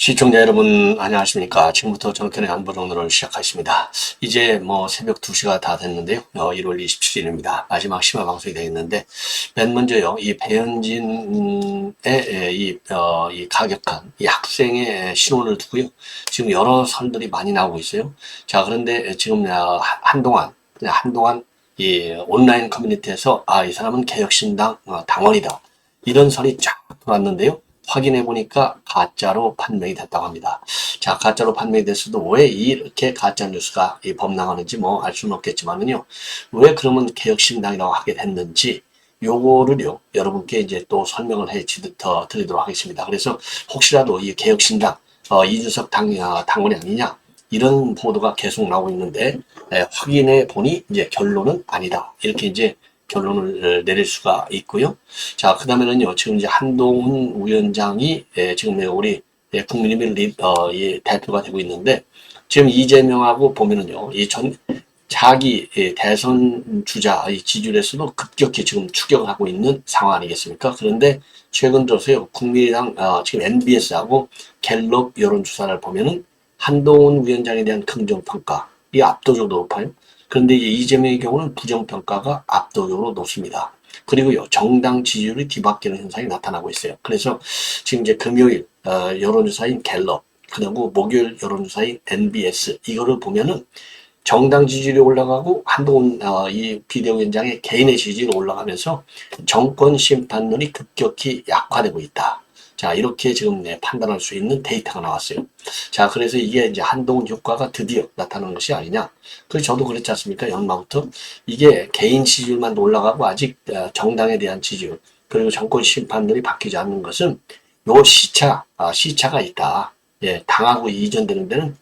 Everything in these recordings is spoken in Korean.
시청자 여러분 안녕하십니까. 지금부터 정권의 안보정론을 시작하겠습니다. 이제 새벽 2시가 다 됐는데요. 1월 27일입니다. 마지막 심화 방송이 되겠는데 맨 먼저요. 이 배현진의 이 가격한 이 학생의 신원을 두고요. 지금 여러 설들이 많이 나오고 있어요. 자, 그런데 지금 한동안 이 온라인 커뮤니티에서 이 사람은 개혁신당 당원이다. 이런 설이 쫙 돌았는데요. 확인해 보니까 가짜로 판명이 됐다고 합니다. 자, 가짜로 판명이 됐어도 왜 이렇게 가짜 뉴스가 범람하는지 알 수는 없겠지만은요. 왜 그러면 개혁신당이라고 하게 됐는지 요거를요, 여러분께 이제 또 설명을 드리도록 하겠습니다. 그래서 혹시라도 이 개혁신당, 이준석 당원이 아니냐, 이런 보도가 계속 나오고 있는데, 확인해 보니 이제 결론은 아니다. 이렇게 이제 결론을 내릴 수가 있고요. 자, 그 다음에는요, 지금 이제 한동훈 위원장이 지금 우리 국민의힘 대표가 되고 있는데, 지금 이재명하고 보면은요, 자기 대선 주자 지지율에서도 급격히 지금 추격을 하고 있는 상황 아니겠습니까? 그런데 최근 들어서요, 국민의당 지금 MBS하고 갤럽 여론조사를 보면은 한동훈 위원장에 대한 긍정평가이 압도적으로 높아요. 그런데 이재명의 경우는 부정평가가 압도적으로 높습니다. 그리고요, 정당 지지율이 뒤바뀌는 현상이 나타나고 있어요. 그래서 지금 이제 금요일 여론조사인 갤럽, 그리고 목요일 여론조사인 NBS 이거를 보면은 정당 지지율이 올라가고 한동훈 이 비대위원장의 개인의 지지율이 올라가면서 정권 심판론이 급격히 약화되고 있다. 자, 이렇게 지금 판단할 수 있는 데이터가 나왔어요. 자, 그래서 이게 이제 한동훈 효과가 드디어 나타나는 것이 아니냐. 그래서 저도 그랬지 않습니까? 연말부터. 이게 개인 지지율만 올라가고 아직 정당에 대한 지지율, 그리고 정권 심판론이 바뀌지 않는 것은 요 시차가 있다. 예, 당하고 이전되는 데는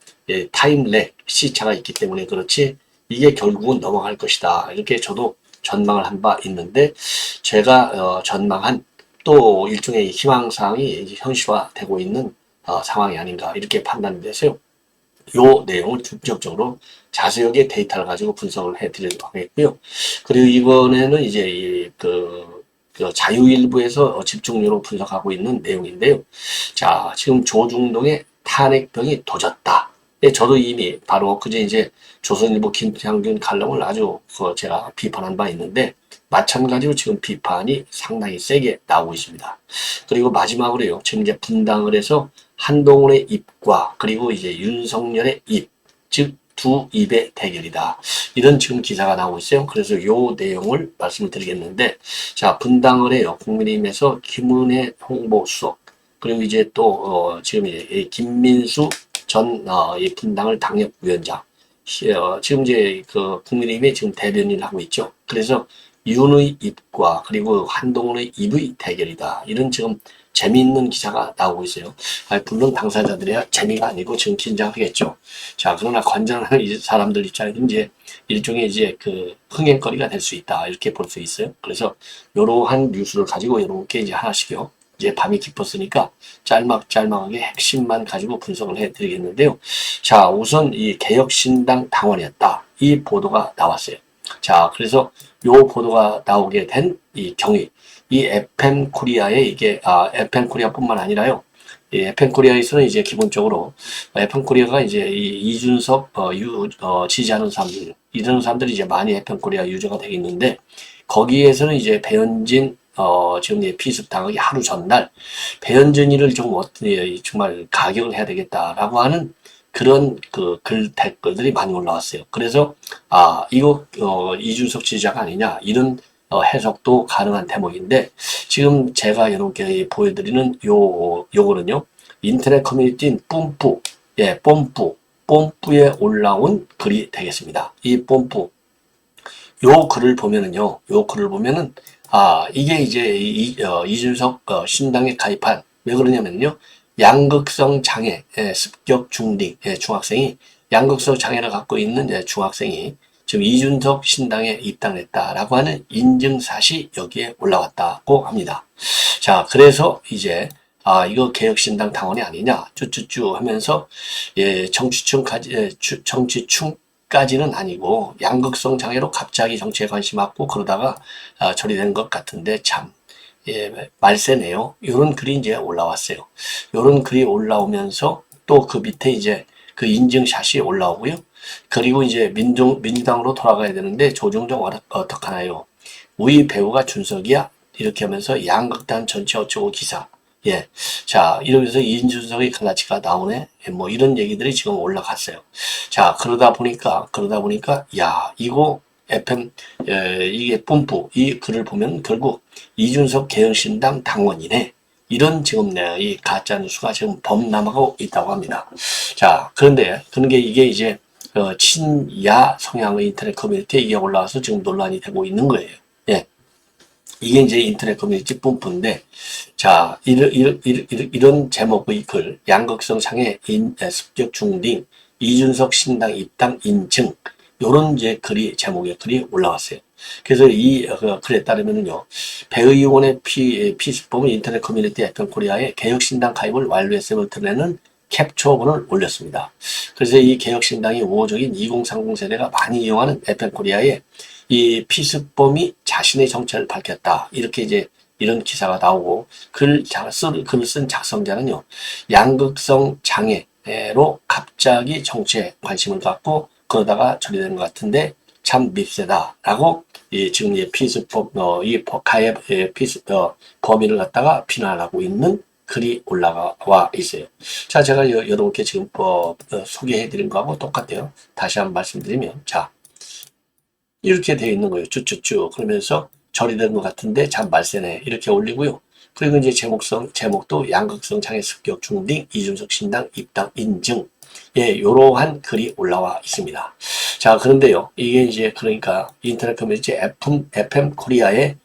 타임렉, 시차가 있기 때문에 그렇지, 이게 결국은 넘어갈 것이다. 이렇게 저도 전망을 한 바 있는데, 제가 전망한 또 일종의 희망사항이 현실화되고 있는 상황이 아닌가, 이렇게 판단이 돼서요. 요 내용을 중점적으로 자세하게 데이터를 가지고 분석을 해드리도록 하겠고요. 그리고 이번에는 이제 그 자유일보에서 집중적으로 분석하고 있는 내용인데요. 자, 지금 조중동의 탄핵병이 도졌다. 예, 저도 이미 바로 그제 이제 조선일보 김창균 칼럼을 아주 제가 비판한 바 있는데, 마찬가지로 지금 비판이 상당히 세게 나오고 있습니다. 그리고 마지막으로요, 지금 이제 분당을 해서 한동훈의 입과 그리고 이제 윤석열의 입, 즉 두 입의 대결이다. 이런 지금 기사가 나오고 있어요. 그래서 요 내용을 말씀을 드리겠는데, 자, 분당을 해요. 국민의힘에서 김은혜 홍보수석, 그리고 이제 또 지금 이제 김민수 전 이 분당을 당협위원장, 지금 이제 그 국민의힘의 지금 대변인을 하고 있죠. 그래서 윤의 입과 그리고 한동훈의 입의 대결이다. 이런 지금 재미있는 기사가 나오고 있어요. 물론 당사자들이야 재미가 아니고 지금 긴장하겠죠. 자, 그러나 관전하는 사람들 입장에는 이제 일종의 이제 그 흥행거리가 될 수 있다. 이렇게 볼 수 있어요. 그래서 이러한 뉴스를 가지고 이렇게 이제 하나씩요. 이제 밤이 깊었으니까 짤막하게 핵심만 가지고 분석을 해드리겠는데요. 자, 우선 이 개혁신당 당원이었다. 이 보도가 나왔어요. 자, 그래서 요 보도가 나오게 된 이 경위, 이 FM코리아의 이게 FM코리아뿐만 아니라요. 이 FM코리아에서는 이제 기본적으로 FM코리아가 이제 이 이준석 지지하는 사람들, 이런 사람들이 이제 많이 FM코리아 유저가 되겠는데, 거기에서는 이제 배현진 지금 피습 당하기 하루 전날 배현진이를 좀 정말 가격을 해야 되겠다라고 하는 그런 댓글들이 많이 올라왔어요. 그래서 이거 이준석 지지자가 아니냐, 이런 해석도 가능한 대목인데, 지금 제가 여러분께 보여드리는 요거는요, 인터넷 커뮤니티인 뽐뿌, 뽐뿌에 올라온 글이 되겠습니다. 이 뽐뿌, 요 글을 보면은 이게 이제 이준석 신당에 가입한, 왜 그러냐면요, 양극성 장애, 습격 중딩 중학생이, 양극성 장애를 갖고 있는 중학생이 지금 이준석 신당에 입당했다라고 하는 인증샷이 여기에 올라왔다고 합니다. 자, 그래서 이제 아, 이거 개혁신당 당원이 아니냐, 쭈쭈쭈 하면서, 예, 정치충까지는 아니고, 양극성 장애로 갑자기 정치에 관심 갖고 그러다가, 처리된 것 같은데, 참, 예, 말세네요. 요런 글이 이제 올라왔어요. 요런 글이 올라오면서, 또 그 밑에 이제 그 인증샷이 올라오고요. 그리고 이제 민주당으로 돌아가야 되는데, 조정정 어떡하나요? 우리 배우가 준석이야? 이렇게 하면서 양극단 전체 어쩌고 기사. 예. 자, 이러면서 이준석의 클라치가 나오네? 예, 뭐 이런 얘기들이 지금 올라갔어요. 자, 그러다 보니까, 야, 이거 FM, 이게 뿜뿌, 이 글을 보면 결국 이준석 개혁신당 당원이네. 이런 지금 이 가짜 뉴스가 지금 범람하고 있다고 합니다. 자, 그런데 이게 이제 친야 성향의 인터넷 커뮤니티에 이게 올라와서 지금 논란이 되고 있는 거예요. 예. 이게 이제 인터넷 커뮤니티 뿜뿜인데, 자, 이런 제목의 글, 양극성 장애 습격 중딩, 이준석 신당 입당 인증, 요런 이제 제목의 글이 올라왔어요. 그래서 이 글에 따르면은요, 배의원의 피스폼은 인터넷 커뮤니티 FM 코리아에 개혁신당 가입을 완료했음을 드러내는 캡처본을 올렸습니다. 그래서 이 개혁신당이 우호적인 2030 세대가 많이 이용하는 FM 코리아에 이 피스범이 자신의 정체를 밝혔다. 이렇게 이제 이런 기사가 나오고 글을 쓴 작성자는요. 양극성 장애로 갑자기 정치에 관심을 갖고 그러다가 처리된 것 같은데 참 밉세다라고 지금 피스범 이 가해 범인을 갖다가 비난하고 있는 글이 올라와 있어요. 자, 제가 여러분께 지금 소개해드린 거하고 똑같아요. 다시 한번 말씀드리면, 자, 이렇게 되어 있는 거예요. 쭉쭉쭉. 그러면서 처리된 것 같은데 참 말세네. 이렇게 올리고요. 그리고 이제 제목도 양극성 장애 습격 중딩 이준석 신당 입당 인증. 예, 요러한 글이 올라와 있습니다. 자, 그런데요. 이게 이제 그러니까 인터넷 커뮤니티 FM 코리아에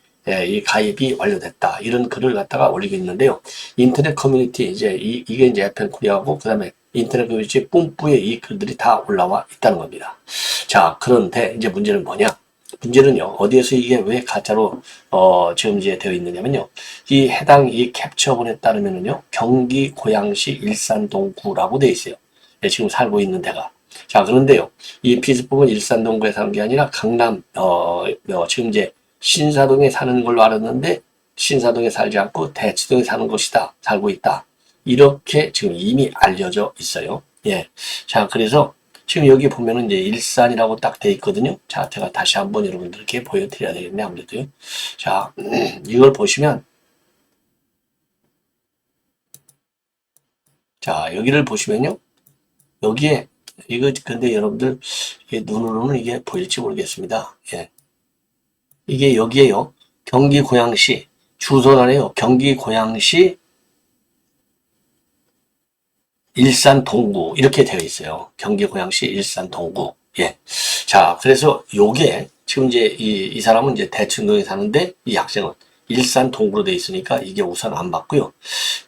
이 가입이 완료됐다. 이런 글을 갖다가 올리고 있는데요. 인터넷 커뮤니티 이게 이제 FM 코리아고 그다음에 인터넷 커뮤니티 뿜뿌에 이 글들이 다 올라와 있다는 겁니다. 자, 그런데 이제 문제는 뭐냐? 문제는요, 어디에서 이게 왜 가짜로, 지금 이제 되어 있느냐면요. 이 해당 이 캡처본에 따르면은요, 경기 고양시 일산동구라고 되어 있어요. 예, 지금 살고 있는 데가. 자, 그런데요, 이 피스법은 일산동구에 사는 게 아니라 강남, 지금 이제 신사동에 사는 걸로 알았는데, 신사동에 살지 않고 대치동에 사는 것이다. 살고 있다. 이렇게 지금 이미 알려져 있어요. 예. 자, 그래서 지금 여기 보면은 이제 일산이라고 딱 돼 있거든요. 자, 제가 다시 한번 여러분들께 보여드려야 되겠네, 아무래도요. 자, 이걸 보시면, 자, 여기를 보시면요. 여기에, 근데 여러분들, 이게 눈으로는 이게 보일지 모르겠습니다. 예. 이게 여기에요. 경기 고양시, 주소란에요. 경기 고양시 일산 동구 이렇게 되어 있어요. 경기 고양시 일산 동구. 예. 자, 그래서 요게 지금 이제 이 사람은 이제 대청동에 사는데 이 학생은 일산 동구로 되어 있으니까 이게 우선 안 받고요.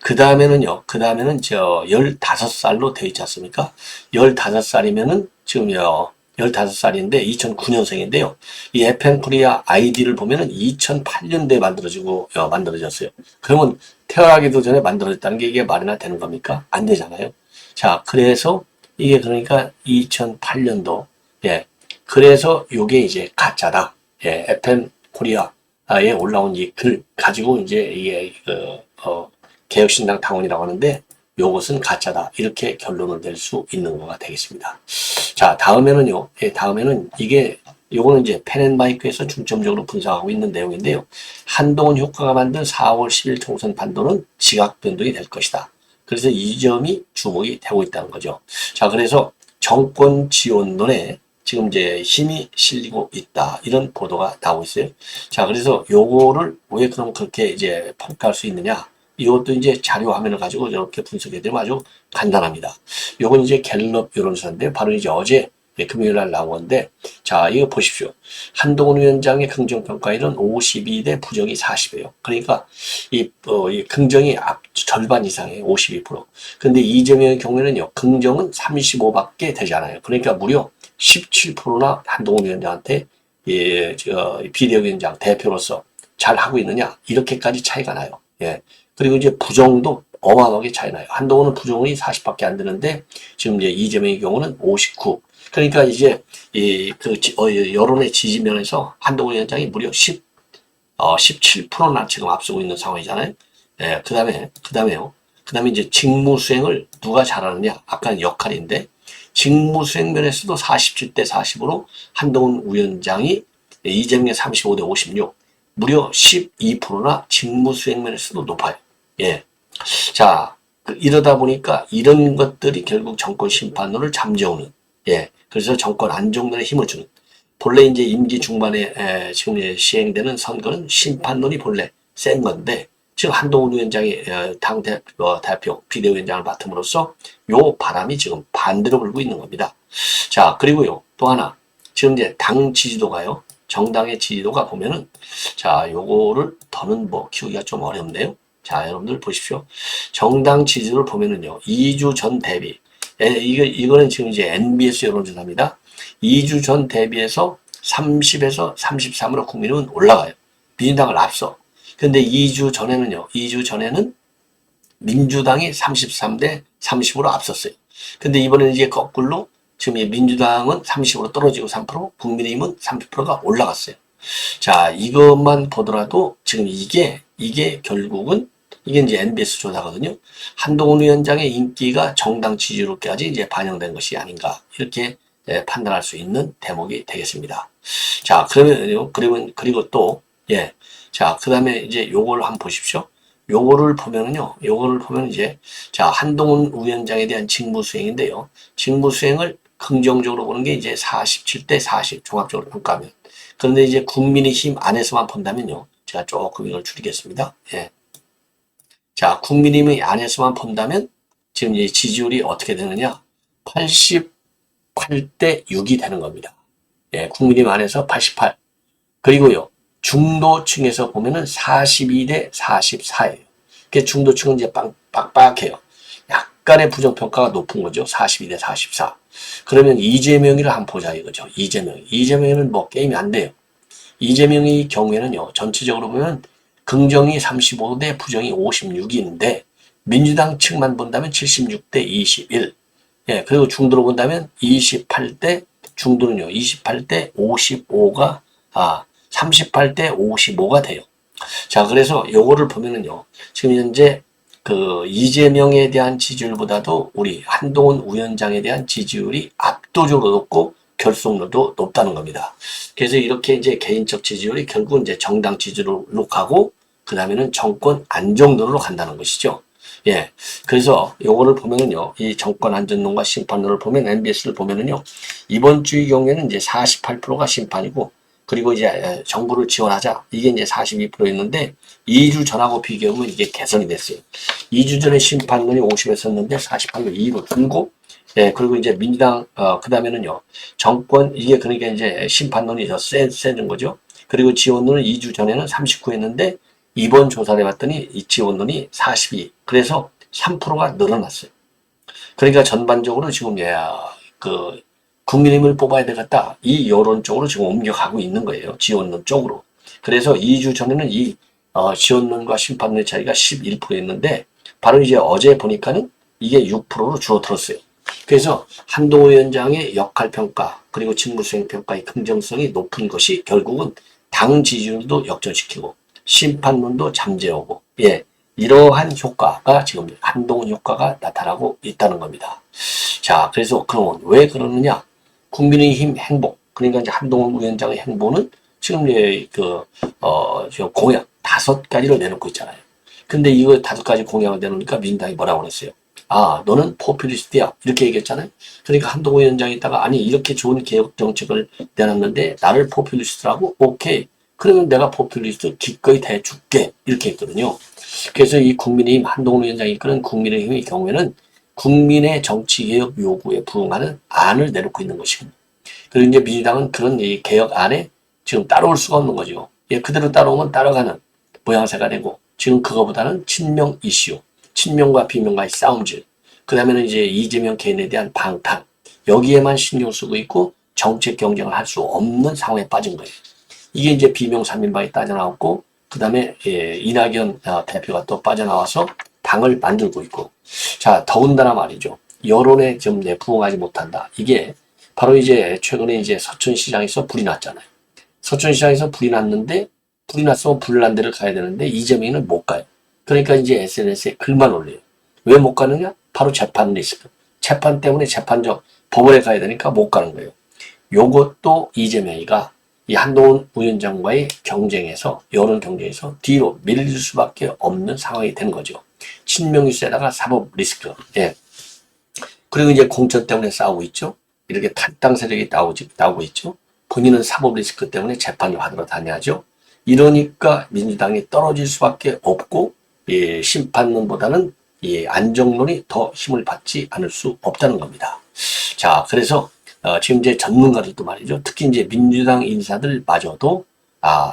그 다음에는 15살로 되어 있지 않습니까? 15살이면은 지금요. 15살인데 2009년생인데요. 이 FM 코리아 아이디를 보면은 2008년도에 만들어졌어요. 그러면 태어나기도 전에 만들어졌다는 게 이게 말이나 되는 겁니까? 안 되잖아요. 자, 그래서 이게 그러니까 2008년도, 예. 그래서 요게 이제 가짜다. 예, FM 코리아에 올라온 이 글 가지고 이제 이게 개혁신당 당원이라고 하는데 요것은 가짜다. 이렇게 결론을 낼 수 있는 거가 되겠습니다. 자, 다음에는요. 예, 다음에는 요거는 이제 펜앤마이크에서 중점적으로 분석하고 있는 내용인데요. 한동훈 효과가 만든 4월 10일 총선 판도는 지각 변동이 될 것이다. 그래서 이 점이 주목이 되고 있다는 거죠. 자, 그래서 정권 지원론에 지금 이제 힘이 실리고 있다. 이런 보도가 나오고 있어요. 자, 그래서 요거를 왜 그럼 그렇게 이제 평가할 수 있느냐? 이것도 이제 자료 화면을 가지고 이렇게 분석해드리면 아주 간단합니다. 요건 이제 갤럽 여론조사인데 바로 이제 어제 금요일 날 나온 건데, 자, 이거 보십시오. 한동훈 위원장의 긍정평가율은 52대 부정이 40이에요. 그러니까 이 긍정이 절반 이상이에요. 52%. 근데 이재명의 경우에는요, 긍정은 35밖에 되지 않아요. 그러니까 무려 17%나 한동훈 위원장한테 비대위원장 대표로서 잘 하고 있느냐, 이렇게까지 차이가 나요. 예. 그리고 이제 부정도 어마어마하게 차이 나요. 한동훈은 부정이 40밖에 안 되는데 지금 이제 이재명의 경우는 59. 그러니까 이제 여론의 지지면에서 한동훈 위원장이 무려 17%나 지금 앞서고 있는 상황이잖아요. 예, 그다음에요. 그다음에 이제 직무 수행을 누가 잘하느냐? 아까는 역할인데 직무 수행 면에서도 47대 40으로 한동훈 위원장이 이재명의 35대 56, 무려 12%나 직무 수행 면에서도 높아요. 예. 자, 이러다 보니까 이런 것들이 결국 정권 심판론을 잠재우는, 예. 그래서 정권 안정론에 힘을 주는, 본래 이제 임기 중반에 지금 시행되는 선거는 심판론이 본래 센 건데, 지금 한동훈 위원장이 당 대표, 비대위원장을 맡음으로써 요 바람이 지금 반대로 불고 있는 겁니다. 자, 그리고요, 또 하나. 지금 이제 당 지지도가요, 정당의 지지도가 보면은, 자, 요거를 더는 뭐 키우기가 좀 어렵네요. 자, 여러분들 보십시오. 정당 지지도를 보면은요, 2주 전 대비. 이거는 지금 이제 NBS 여론조사입니다. 2주 전 대비해서 30에서 33으로 국민은 올라가요. 민주당을 앞서. 근데 2주 전에는 민주당이 33대 30으로 앞섰어요. 근데 이번에는 이제 거꾸로 지금 민주당은 30으로 떨어지고 3%, 국민의힘은 30%가 올라갔어요. 자, 이것만 보더라도 지금 이게 결국은 이게 이제 NBS 조사거든요. 한동훈 위원장의 인기가 정당 지지율까지 이제 반영된 것이 아닌가 이렇게 판단할 수 있는 대목이 되겠습니다. 자, 그리고 또 자, 그다음에 이제 요걸 한번 보십시오. 요거를 보면 이제 자, 한동훈 위원장에 대한 직무 수행인데요. 직무 수행을 긍정적으로 보는 게 이제 47대 40 종합적으로 평가하면. 그런데 이제 국민의힘 안에서만 본다면요. 제가 조금 이걸 줄이겠습니다. 예. 자, 국민의힘 안에서만 본다면 지금 이 지지율이 어떻게 되느냐? 88대 6이 되는 겁니다. 예, 국민의힘 안에서 88. 그리고요, 중도층에서 보면은 42대 44예요. 그 중도층은 이제 빡빡해요. 약간의 부정평가가 높은 거죠. 42대 44. 그러면 이재명이를 한번 보자 이거죠. 이재명은 뭐 게임이 안 돼요. 이재명의 경우에는요, 전체적으로 보면 긍정이 35대 부정이 56인데 민주당 측만 본다면 76대 21. 예, 그리고 중도로 본다면 28대 55가 38대 55가 돼요. 자, 그래서 요거를 보면은요, 지금 현재 이재명에 대한 지지율보다도 우리 한동훈 위원장에 대한 지지율이 압도적으로 높고 결속률도 높다는 겁니다. 그래서 이렇게 이제 개인적 지지율이 결국 이제 정당 지지율로 가고, 그 다음에는 정권 안정론으로 간다는 것이죠. 예. 그래서 요거를 보면은요, 이 정권 안정론과 심판론을 보면, MBS를 보면은요, 이번 주의 경우에는 이제 48%가 심판이고, 그리고 이제 정부를 지원하자. 이게 이제 42%였는데 2주 전하고 비교하면 이게 개선이 됐어요. 2주 전에 심판론이 50였었는데 48로 2로 줄고, 예, 그리고 이제 민주당, 그 다음에는요, 정권, 이게 그러니까 이제 심판론이 더 세진 거죠. 그리고 지원론은 2주 전에는 39였는데 이번 조사를 해봤더니 이 지원론이 42. 그래서 3%가 늘어났어요. 그러니까 전반적으로 지금 국민의힘을 뽑아야 되겠다. 이 여론 쪽으로 지금 옮겨가고 있는 거예요. 지원론 쪽으로. 그래서 2주 전에는 지원론과 심판론의 차이가 11%였는데 바로 이제 어제 보니까는 이게 6%로 줄어들었어요. 그래서 한동훈 위원장의 역할평가 그리고 직무수행평가의 긍정성이 높은 것이 결국은 당 지지율도 역전시키고 심판론도 잠재우고 이러한 효과가 지금 한동훈 효과가 나타나고 있다는 겁니다. 자, 그래서 그럼 왜 그러느냐? 국민의힘 행보, 그러니까 이제 한동훈 위원장의 행보는 지금 공약 5가지를 내놓고 있잖아요. 근데 이거 5가지 공약을 내놓으니까 민주당이 뭐라고 그랬어요? 너는 포퓰리스트야. 이렇게 얘기했잖아요. 그러니까 한동훈 위원장이 있다가 아니 이렇게 좋은 개혁 정책을 내놨는데 나를 포퓰리스트라고? 오케이. 그러면 내가 포퓰리스트 기꺼이 대줄게. 이렇게 했거든요. 그래서 이 국민의힘 한동훈 위원장이 이끄는 국민의힘의 경우에는 국민의 정치개혁 요구에 부응하는 안을 내놓고 있는 것이고, 그리고 이제 민주당은 그런 이 개혁안에 지금 따라올 수가 없는 거죠. 그대로 따라오면 따라가는 모양새가 되고, 지금 그거보다는 친명 이슈, 친명과 비명과의 싸움질, 그 다음에는 이제 이재명 개인에 대한 방탄, 여기에만 신경 쓰고 있고 정책 경쟁을 할 수 없는 상황에 빠진 거예요. 이게 이제 비명 3인방이 빠져나왔고, 그 다음에 이낙연 대표가 또 빠져나와서 당을 만들고 있고, 자, 더군다나 말이죠. 여론에 좀 부응하지 못한다. 이게 바로 이제 최근에 이제 서천시장에서 불이 났잖아요. 서천시장에서 불이 났는데, 불이 났으면 불난 데를 가야 되는데, 이재명은 못 가요. 그러니까 이제 SNS에 글만 올려요. 왜 못 가느냐? 바로 재판 리스크. 재판 때문에 재판적 법원에 가야 되니까 못 가는 거예요. 요것도 이재명이가 이 한동훈 위원장과의 경쟁에서, 여론 경쟁에서 뒤로 밀릴 수밖에 없는 상황이 되는 거죠. 친명뉴스에다가 사법 리스크. 예. 그리고 이제 공천 때문에 싸우고 있죠. 이렇게 탈당 세력이 나오고 있죠. 본인은 사법 리스크 때문에 재판을 받으러 다녀야죠. 이러니까 민주당이 떨어질 수밖에 없고, 예, 심판론보다는 예, 안정론이 더 힘을 받지 않을 수 없다는 겁니다. 자, 그래서 지금 이제 전문가들도 말이죠. 특히 이제 민주당 인사들마저도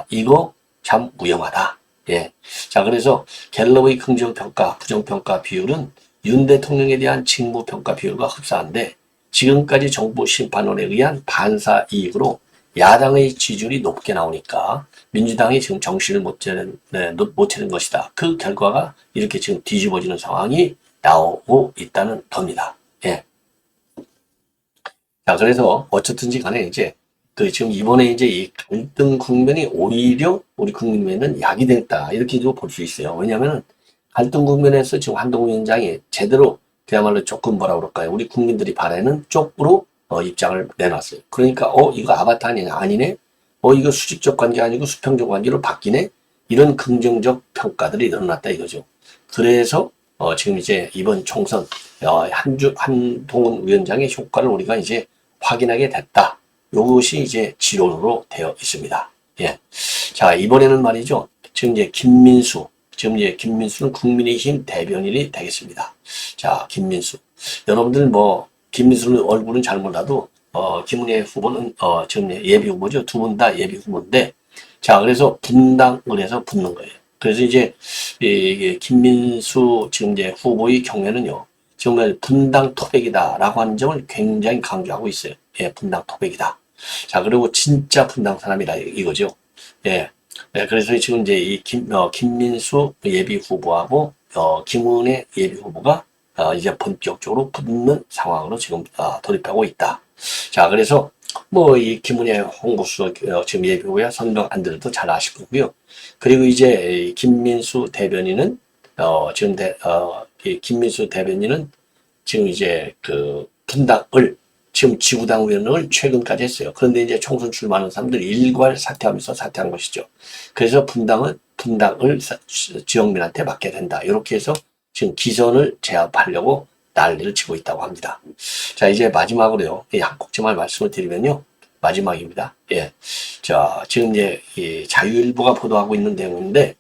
이거 참 위험하다. 예. 자, 그래서 갤럽의 긍정평가, 부정평가 비율은 윤 대통령에 대한 직무평가 비율과 흡사한데 지금까지 정부 심판원에 의한 반사 이익으로 야당의 지지율이 높게 나오니까 민주당이 지금 정신을 못 차린 것이다. 그 결과가 이렇게 지금 뒤집어지는 상황이 나오고 있다는 겁니다. 예. 자, 그래서 어쨌든지 간에 이제 지금 이번에 이제 이 갈등 국면이 오히려 우리 국민에는 약이 됐다. 이렇게도 볼 수 있어요. 왜냐하면 갈등 국면에서 지금 한동훈 위원장이 제대로 그야말로 조금 뭐라 그럴까요? 우리 국민들이 바라는 쪽으로 입장을 내놨어요. 그러니까 이거 아바타 아니네? 이거 수직적 관계 아니고 수평적 관계로 바뀌네? 이런 긍정적 평가들이 일어났다 이거죠. 그래서 지금 이제 이번 총선 한동훈 위원장의 효과를 우리가 이제 확인하게 됐다. 이것이 이제 지론으로 되어 있습니다. 예. 자, 이번에는 말이죠. 지금 이제 김민수는 국민의힘 대변인이 되겠습니다. 자, 김민수. 여러분들 김민수는 얼굴은 잘 몰라도, 김은혜 후보는, 지금 예비 후보죠. 두 분 다 예비 후보인데, 자, 그래서 분당을 해서 붙는 거예요. 그래서 이제, 김민수 지금 이제 후보의 경우에는요, 정말 분당 토백이다라고 하는 점을 굉장히 강조하고 있어요. 예, 분당 토백이다. 자, 그리고 진짜 분당 사람이다 이거죠. 예. 네, 그래서 지금 이제 이 김민수 예비 후보하고 김은혜 예비 후보가 이제 본격적으로 붙는 상황으로 지금 돌입하고 있다. 자, 그래서 이 김은혜 홍보수 지금 예비 후보야 선명 안 들어도 잘 아실 거고요. 그리고 이제 김민수 대변인은 지금 김민수 대변인은 지금 이제 분당을 지금 지구당 위원을 최근까지 했어요. 그런데 이제 총선 출마하는 사람들이 일괄 사퇴하면서 사퇴한 것이죠. 그래서 분당을 지역민한테 맡게 된다. 이렇게 해서 지금 기선을 제압하려고 난리를 치고 있다고 합니다. 자, 이제 마지막으로요. 한 꼭지만 말씀을 드리면요. 마지막입니다. 예. 자, 지금 이제 자유일보가 보도하고 있는 내용인데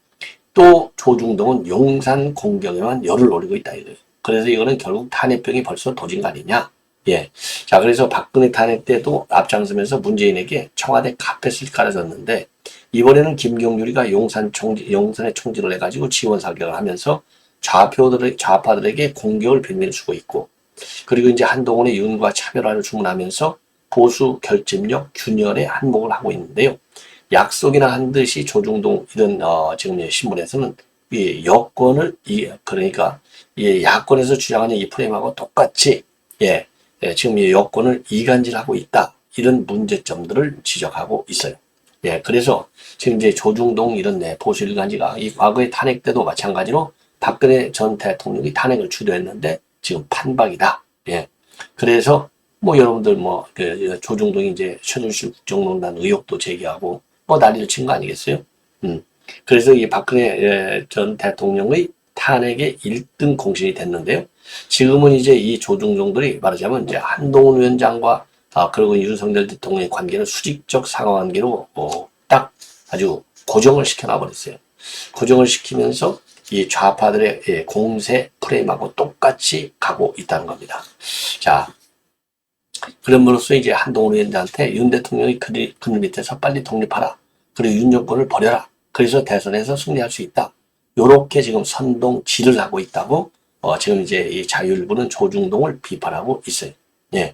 또 조중동은 용산 공격에만 열을 올리고 있다 이거예요. 그래서 이거는 결국 탄핵병이 벌써 도진 거 아니냐. 예. 자, 그래서 박근혜 탄핵 때도 앞장서면서 문재인에게 청와대 카펫을 깔아줬는데, 이번에는 김경률이가 용산에 총질을 해가지고 지원 사격을 하면서 좌파들에게 공격을 빌미를 주고 있고, 그리고 이제 한동훈의 윤과 차별화를 주문하면서 보수 결집력 균열에 한몫을 하고 있는데요. 약속이나 한 듯이 조중동 이런, 지금 신문에서는 이 여권을, 그러니까, 야권에서 주장하는 이 프레임하고 똑같이, 지금 이 여권을 이간질하고 있다. 이런 문제점들을 지적하고 있어요. 예, 그래서 지금 이제 조중동 이런 보수 일간지가 이 과거의 탄핵 때도 마찬가지로 박근혜 전 대통령이 탄핵을 주도했는데 지금 판박이다. 예, 그래서 여러분들 조중동이 이제 최순실 국정농단 의혹도 제기하고 난리를 친 거 아니겠어요? 그래서 이 박근혜 전 대통령의 탄핵의 1등 공신이 됐는데요. 지금은 이제 이 조중동들이 말하자면 이제 한동훈 위원장과 그리고 윤석열 대통령의 관계를 수직적 상관관계로 딱 아주 고정을 시켜놔 버렸어요. 고정을 시키면서 이 좌파들의 공세 프레임하고 똑같이 가고 있다는 겁니다. 자, 그럼으로써 이제 한동훈 위원장한테 윤 대통령이 그늘 밑에서 빨리 독립하라. 그리고 윤 정권을 버려라. 그래서 대선에서 승리할 수 있다. 요렇게 지금 선동질을 하고 있다고 지금 이제 이 자유일보는 조중동을 비판하고 있어요. 예.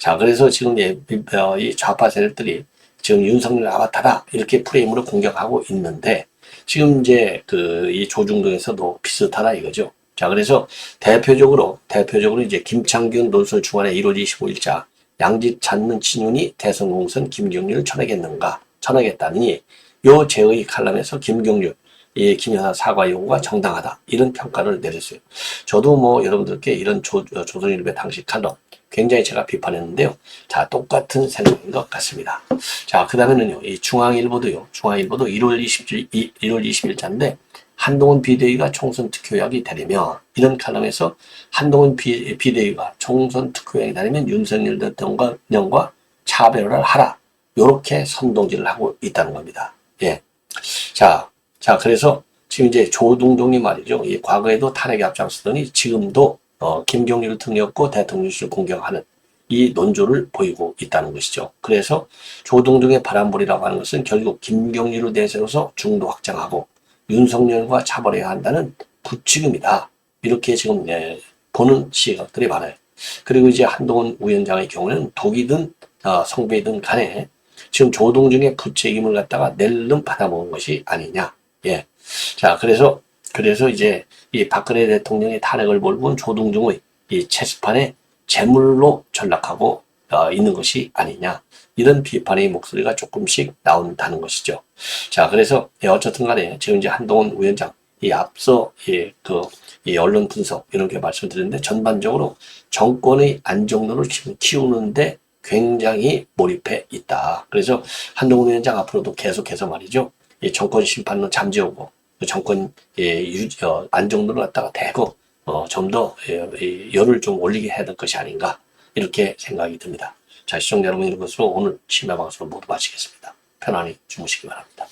자, 그래서 지금 이 좌파 세력들이 지금 윤석열 아바타다 이렇게 프레임으로 공격하고 있는데 지금 이제 이 조중동에서도 비슷하다 이거죠. 자, 그래서 대표적으로 이제 김창균 논설 중안에 1월 25일자 양집 찾는 친윤이 대선 공선 김경률을 천하겠다니 요 제의 칼럼에서 김경률, 김 여사 사과 요구가 정당하다. 이런 평가를 내렸어요. 저도 뭐 여러분들께 이런 조선일보의 당시 칼럼 굉장히 제가 비판했는데요. 자, 똑같은 생각인 것 같습니다. 자, 그 다음에는요, 이 중앙일보도 1월 20일자인데, 한동훈 비대위가 총선 특효약이 되려면, 이런 칼럼에서 한동훈 비대위가 총선 특효약이 되려면 윤석열 대통령과 차별을 하라. 요렇게 선동질을 하고 있다는 겁니다. 예. 자, 그래서 지금 이제 조동종이 말이죠. 이 과거에도 탄핵에 앞장서더니 지금도 김경률을 등렸고 대통령실을 공격하는 이 논조를 보이고 있다는 것이죠. 그래서 조동종의 바람벌이라고 하는 것은 결국 김경률을 내세워서 중도 확장하고 윤석열과 차별해야 한다는 부추김이다. 이렇게 지금 보는 시각들이 많아요. 그리고 이제 한동훈 위원장의 경우는 독이든 성배이든 간에 지금 조동종의 부책임을 갖다가 낼름 받아먹은 것이 아니냐. 예. 자, 그래서 이제 이 박근혜 대통령의 탄핵을 몰고 온 조동종의 이 체스판에 제물로 전락하고 있는 것이 아니냐. 이런 비판의 목소리가 조금씩 나온다는 것이죠. 자, 그래서 어쨌든 간에 지금 이제 한동훈 위원장 이 앞서 이 언론 분석 이렇게 말씀드렸는데 전반적으로 정권의 안정론을 지금 키우는데 굉장히 몰입해 있다. 그래서 한동훈 위원장 앞으로도 계속해서 말이죠. 이 정권 심판론 잠재우고 정권 안정론을 갖다가 대고 좀 더 열을 좀 올리게 해야 될 것이 아닌가 이렇게 생각이 듭니다. 자, 시청자 여러분, 이것으로 오늘 심야방송을 모두 마치겠습니다. 편안히 주무시기 바랍니다.